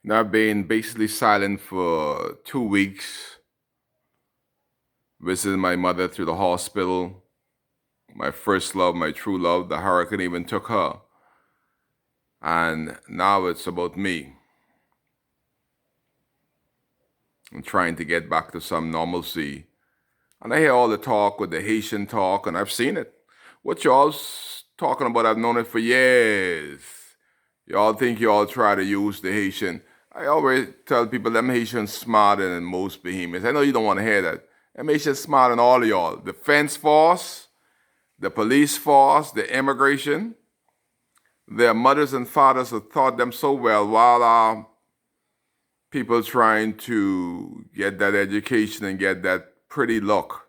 Now, I've been basically silent for 2 weeks, visiting my mother through the hospital. My first love, my true love, the hurricane even took her. And now it's about me. I'm trying to get back to some normalcy. And I hear all the talk with the Haitian talk, and I've seen it. What y'all's talking about, I've known it for years. Y'all think y'all try to use the Haitian. I always tell people them Haitians smarter than most Bahamians. I know you don't want to hear that. Them Haitians smarter than all of y'all. The defense force, the police force, the immigration. Their mothers and fathers have taught them so well while our people trying to get that education and get that pretty look.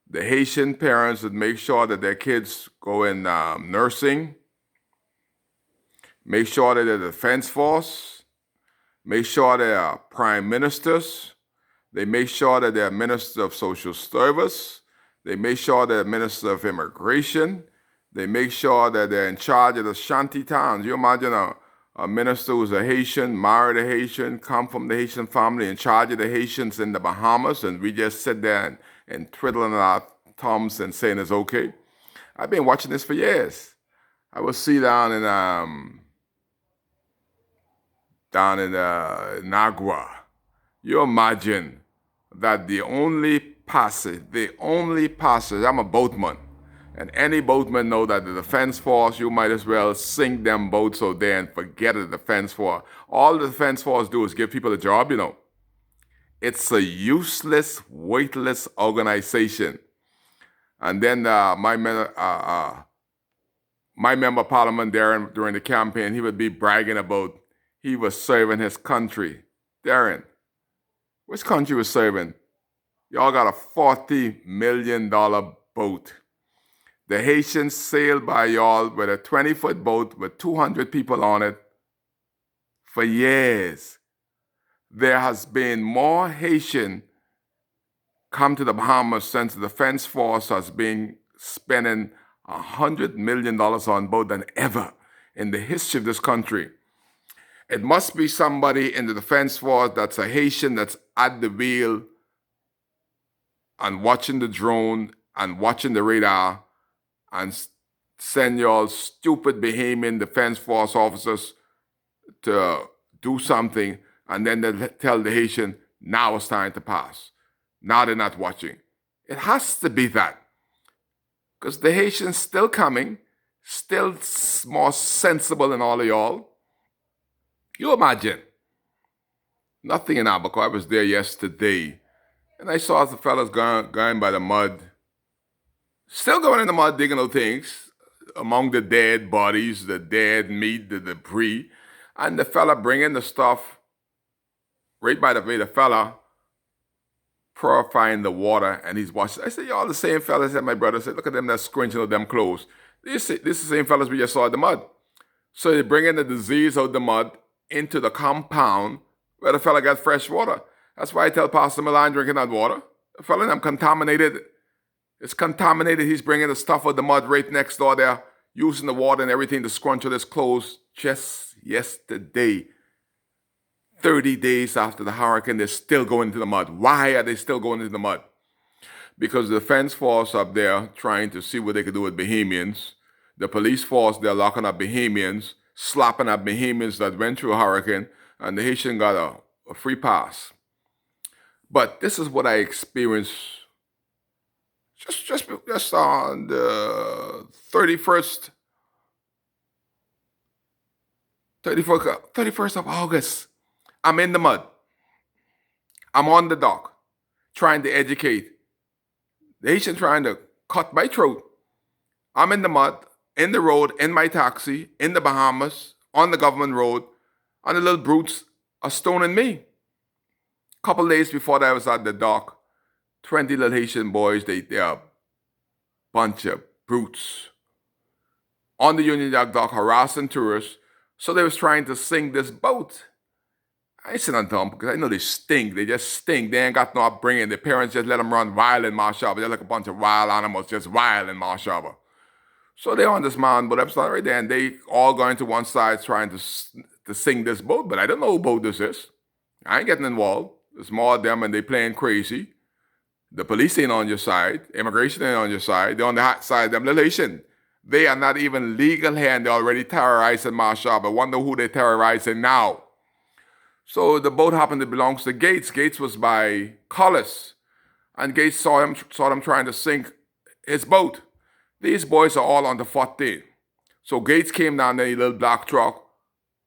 The Haitian parents would make sure that their kids go in nursing, make sure that they're the defense force, make sure they are prime ministers, they make sure that they're ministers of social service, they make sure they're ministers of immigration, they make sure that they're in charge of the shanty towns. You imagine a minister who's a Haitian, married a Haitian, come from the Haitian family, in charge of the Haitians in the Bahamas, and we just sit there and twiddling our thumbs and saying it's okay. I've been watching this for years. I will see down in Nagua. You imagine that the only passage, I'm a boatman, and any boatman know that the defense force, you might as well sink them boats out there and forget the defense force. All the defense force do is give people a job. It's a useless, weightless organization. And then my member of parliament during the campaign, he would be bragging about he was serving his country. Darren, which country was serving? Y'all got a $40 million boat. The Haitians sailed by y'all with a 20-foot boat with 200 people on it for years. There has been more Haitian come to the Bahamas since the defense force has been spending $100 million on boat than ever in the history of this country. It must be somebody in the defense force that's a Haitian that's at the wheel and watching the drone and watching the radar and send y'all stupid Bahamian defense force officers to do something, and then they tell the Haitian, now it's time to pass. Now they're not watching. It has to be that. Because the Haitians still coming, still more sensible than all of y'all. You imagine. Nothing in Abaco. I was there yesterday, and I saw the fellas going by the mud, still going in the mud, digging out things among the dead bodies, the dead meat, the debris, and the fella bringing the stuff right by the way the fella purifying the water, and he's washing. I said, y'all the same fellas. My brother said, look at them that scrunching of them clothes. This is the same fellas we just saw in the mud. So they bring in the disease out the mud into the compound where the fella got fresh water. That's why I tell Pastor Milan drinking that water. The fella them contaminated. It's contaminated. He's bringing the stuff out the mud right next door there, using the water and everything to scrunch out his clothes. Just yesterday, 30 days after the hurricane, they're still going into the mud. Why are they still going into the mud? Because the defense force up there trying to see what they could do with Bahamians. The police force, they're locking up Bahamians, slapping up Bahamians that went through a hurricane, and the Haitian got a free pass. But this is what I experienced just on the 31st of August. I'm in the mud. I'm on the dock trying to educate. The Haitian trying to cut my throat. I'm in the mud, in the road, in my taxi, in the Bahamas, on the government road, and the little brutes are stoning me. A couple days before that, I was at the dock. 20 little Haitian boys, they are a bunch of brutes on the Union Jack dock harassing tourists. So they was trying to sink this boat. I ain't sitting on them because I know they stink. They just stink. They ain't got no upbringing. Their parents just let them run wild in Marsh Harbor. They're like a bunch of wild animals just wild in Marsh Harbor. So they're on this mountain, but I'm right there, and they all going to one side trying to to sink this boat, but I don't know who boat this is. I ain't getting involved. There's more of them and they playing crazy. The police ain't on your side. Immigration ain't on your side. They're on the hot side of them. Listen, they are not even legal here and they're already terrorizing Marshall. I wonder who they're terrorizing now. So the boat happened to belong to Gates. Gates was by Collis. And Gates saw them trying to sink his boat. These boys are all under 14. So Gates came down there in a little black truck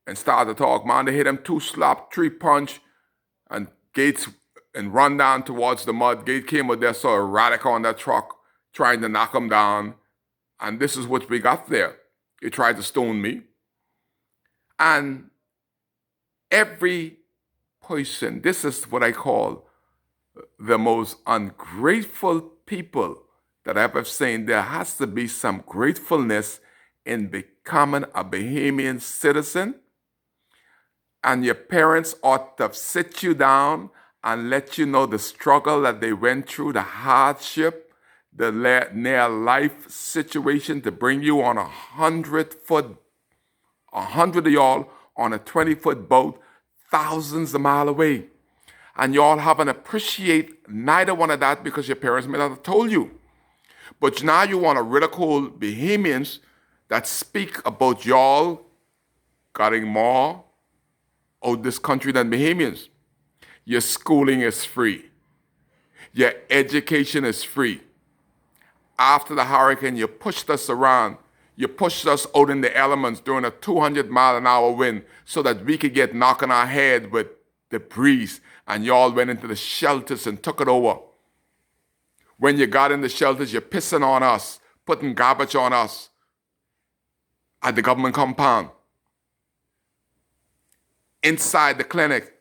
and started to talk. Man, they hit him 2 slap, 3 punch. And Gates and run down towards the mud. Gates came with their sort of radical on that truck, trying to knock him down. And this is what we got there. He tried to stone me. And every person, this is what I call the most ungrateful people that I've ever seen. There has to be some gratefulness in becoming a Bahamian citizen. And your parents ought to sit you down and let you know the struggle that they went through, the hardship, the near life situation to bring you on 100 of y'all on a 20-foot boat, thousands of miles away. And y'all haven't appreciated neither one of that because your parents may not have told you. But now you want to ridicule Bahamians that speak about y'all getting more out this country than Bahamians. Your schooling is free. Your education is free. After the hurricane, you pushed us around. You pushed us out in the elements during a 200-mile-an-hour wind so that we could get knocked on our head with the breeze. And y'all went into the shelters and took it over. When you got in the shelters, you're pissing on us, putting garbage on us at the government compound. Inside the clinic,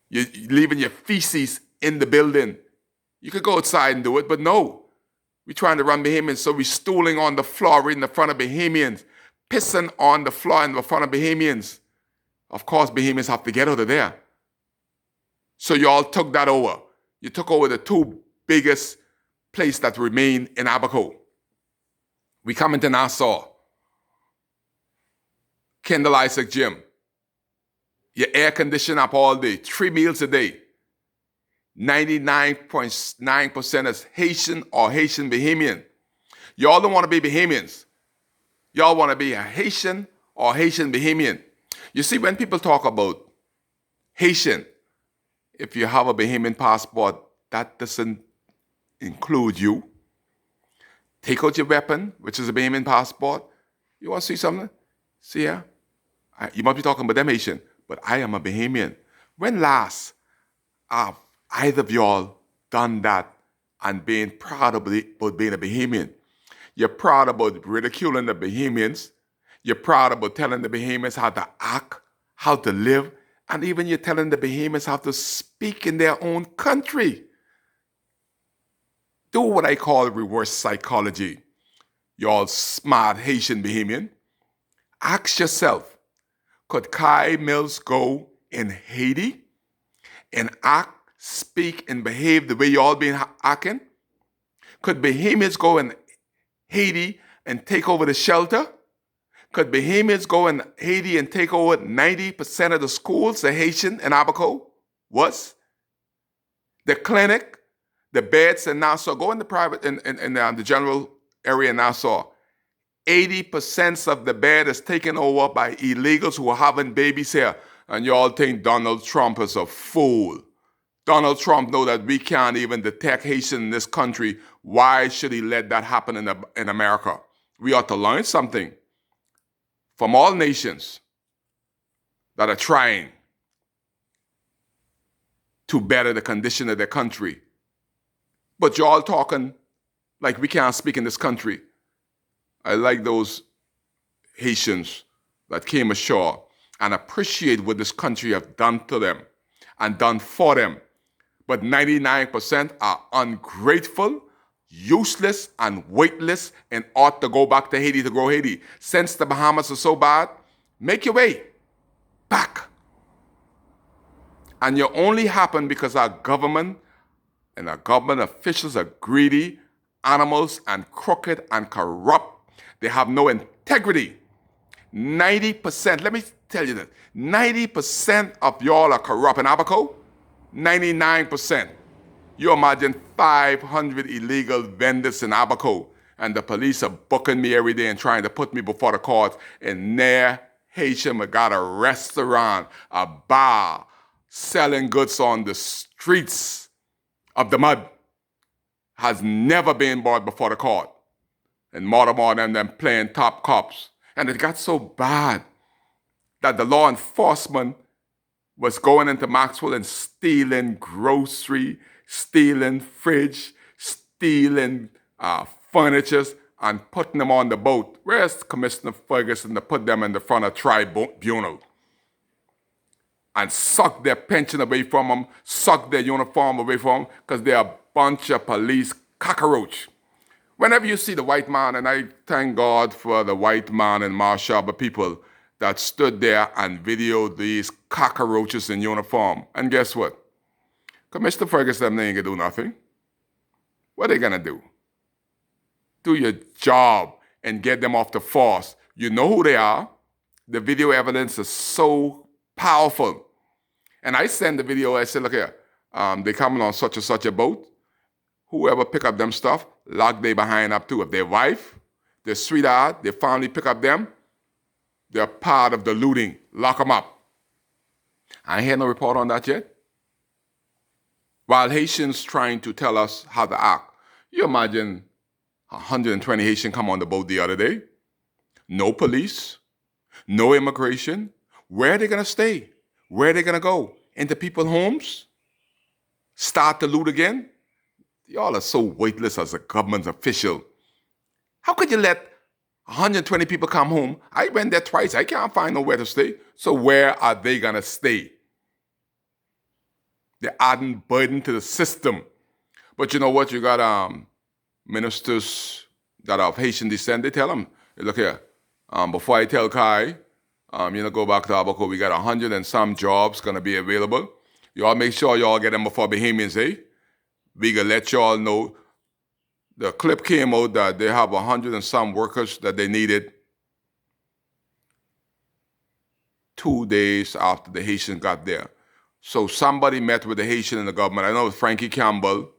you're leaving your feces in the building. You could go outside and do it, but no. We're trying to run Bahamians, so we're stooling on the floor right in the front of Bahamians, pissing on the floor in the front of Bahamians. Of course, Bahamians have to get out of there. So y'all took that over. You took over the 2 biggest places that remain in Abaco. We come into Nassau. Kendall Isaac Gym. Your air conditioned up all day, 3 meals a day. 99.9% is Haitian or Haitian Bahamian. Y'all don't want to be Bahamians. Y'all want to be a Haitian or Haitian Bahamian. You see, when people talk about Haitian, if you have a Bahamian passport, that doesn't include you. Take out your weapon, which is a Bahamian passport. You want to see something? See here? You might be talking about them Haitian, but I am a Bahamian. When last have either of y'all done that and being proud about being a Bahamian? You're proud about ridiculing the Bahamians. You're proud about telling the Bahamians how to act, how to live, and even you're telling the Bahamians how to speak in their own country. Do what I call reverse psychology. Y'all smart Haitian Bahamian. Ask yourself, could Kai Mills go in Haiti and act, speak, and behave the way y'all been acting? Could Bahamians go in Haiti and take over the shelter? Could Bahamians go in Haiti and take over 90% of the schools, the Haitian in Abaco was? The clinic, the beds in Nassau, go in the private, in the general area in Nassau. 80% of the bed is taken over by illegals who are having babies here. And y'all think Donald Trump is a fool. Donald Trump knows that we can't even detect Haitian in this country. Why should he let that happen in America? We ought to learn something from all nations that are trying to better the condition of their country. But y'all talking like we can't speak in this country. I like those Haitians that came ashore and appreciate what this country have done to them and done for them. But 99% are ungrateful, useless, and weightless and ought to go back to Haiti to grow Haiti. Since the Bahamas are so bad, make your way back. And you only happen because our government and our government officials are greedy, animals, and crooked and corrupt. They have no integrity. 90%, let me tell you this, 90% of y'all are corrupt in Abaco. 99%. You imagine 500 illegal vendors in Abaco, and the police are booking me every day and trying to put me before the court. And near Haitian, we got a restaurant, a bar, selling goods on the streets of the mud. Has never been brought before the court. And more and them playing top cops. And it got so bad that the law enforcement was going into Maxwell and stealing grocery, stealing fridge, stealing furniture, and putting them on the boat. Where's Commissioner Ferguson to put them in the front of tribunal? And suck their pension away from them, suck their uniform away from them, because they're a bunch of police cockroach. Whenever you see the white man, and I thank God for the white man and Marshall people that stood there and videoed these cockroaches in uniform. And guess what? Commissioner Ferguson, they ain't gonna do nothing. What are they gonna do? Do your job and get them off the force. You know who they are. The video evidence is so powerful. And I send the video, I said, look here, they coming on such and such a boat. Whoever pick up them stuff, lock they behind up too. If their wife, their sweetheart, their family pick up them, they're part of the looting. Lock them up. I ain't had no report on that yet. While Haitians trying to tell us how to act. You imagine 120 Haitians come on the boat the other day. No police, no immigration. Where are they going to stay? Where are they going to go? Into people's homes? Start to loot again? Y'all are so weightless as a government official. How could you let 120 people come home? I went there twice. I can't find nowhere to stay. So where are they going to stay? They're adding burden to the system. But you know what? You got ministers that are of Haitian descent. They tell them, hey, look here, before I tell Kai, go back to Abaco, we got 100 and some jobs going to be available. Y'all make sure y'all get them before Bahamians, eh? We gonna let y'all know. The clip came out that they have 100 and some workers that they needed 2 days after the Haitian got there. So somebody met with the Haitian in the government. I know it was Frankie Campbell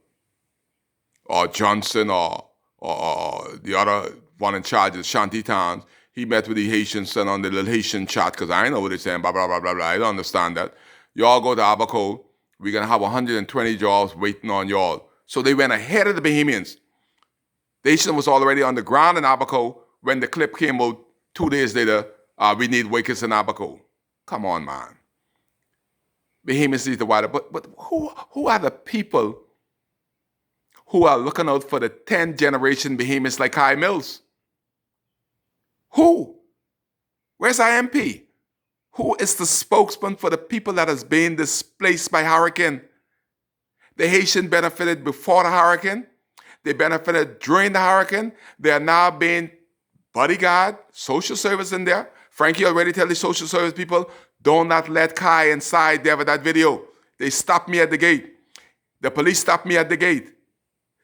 or Johnson or the other one in charge of Shanty Towns. He met with the Haitians and on the little Haitian chat, because I know what they're saying, blah, blah, blah, blah, blah. I don't understand that. Y'all go to Abaco. We're going to have 120 jobs waiting on y'all. So they went ahead of the Bahamians. The Haitian was already on the ground in Abaco when the clip came out 2 days later. We need workers in Abaco. Come on, man. Bahamians need the water. But who are the people who are looking out for the 10th generation Bahamians like Kai Mills? Who? Where's IMP? Who is the spokesman for the people that has been displaced by hurricane? The Haitian benefited before the hurricane. They benefited during the hurricane. They are now being bodyguard, social service in there. Frankie already tell the social service people, do not let Kai inside there with that video. They stopped me at the gate. The police stopped me at the gate.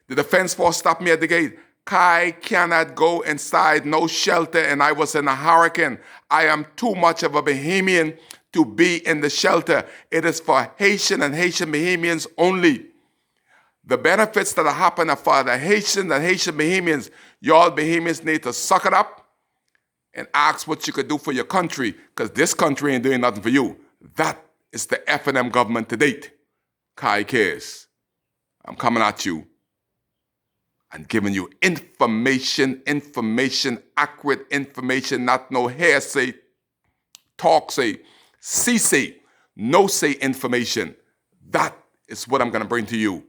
The defense force stopped me at the gate. Kai cannot go inside no shelter, and I was in a hurricane. I am too much of a Bahamian to be in the shelter. It is for Haitian and Haitian Bahamians only. The benefits that are happening are for the Haitian and Haitian Bahamians. Y'all Bahamians need to suck it up and ask what you could do for your country, because this country ain't doing nothing for you. That is the F&M government to date. Kai cares. I'm coming at you and giving you information, accurate information, not no hearsay, talk say, see say, no say information. That is what I'm going to bring to you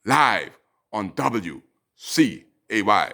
live on WCAY.